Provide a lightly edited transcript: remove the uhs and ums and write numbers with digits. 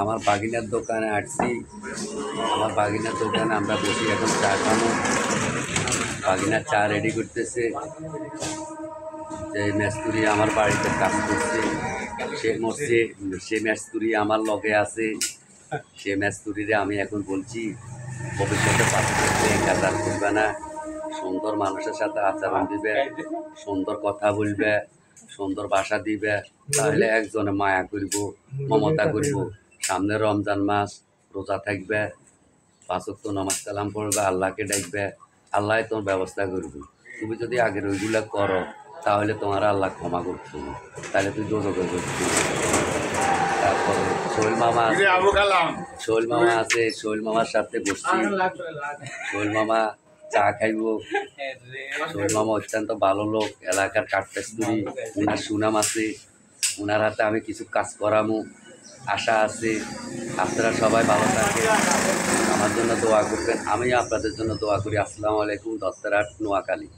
আমার বাগিনার দোকানে আসছি। আমার বাগিনার দোকানে আমরা বসি এখন চা খাবো। বাগিনার চা রেডি করতেছে। যে মেস্তুরি আমার বাড়িতে কাজ করছে সে মেস্তুরি আমার লগে আছে। সে মেস্তুরিরে আমি এখন বলছি ভবিষ্যতে পাশ করতে কাজার করবে না, সুন্দর মানুষের সাথে আচরণ দিবে, সুন্দর কথা বলবে, সুন্দর ভাষা দিবে, তাহলে একজনে মায়া করব, মমতা করব। সামনে রমজান মাস, রোজা থাকবে, 5 ওয়াক্ত নামাজ কালাম পড়বে, আল্লাহকে ডাকবে, আল্লাহ তোর ব্যবস্থা করবে। তুমি যদি আগের ওইগুলো করো তাহলে তোমার আল্লাহ ক্ষমা করতো, তাহলে তুই দোজখে করছি। তারপরে শৈল মামা আছে, শৈল মামার সাথে বসছি। শৈল মামা চা খাইব। শৈল মামা অত্যন্ত ভালো লোক, এলাকার কাঠমিস্ত্রি, উনার সুনাম আছে। উনার হাতে আমি কিছু কাজ করামু, আশা আছে। আপনারা সবাই ভালো থাকেন, আমার জন্য দোয়া করবেন, আমি আপনাদের জন্য দোয়া করি। আসসালামু আলাইকুম। দত্তরাট, নোয়াখালী।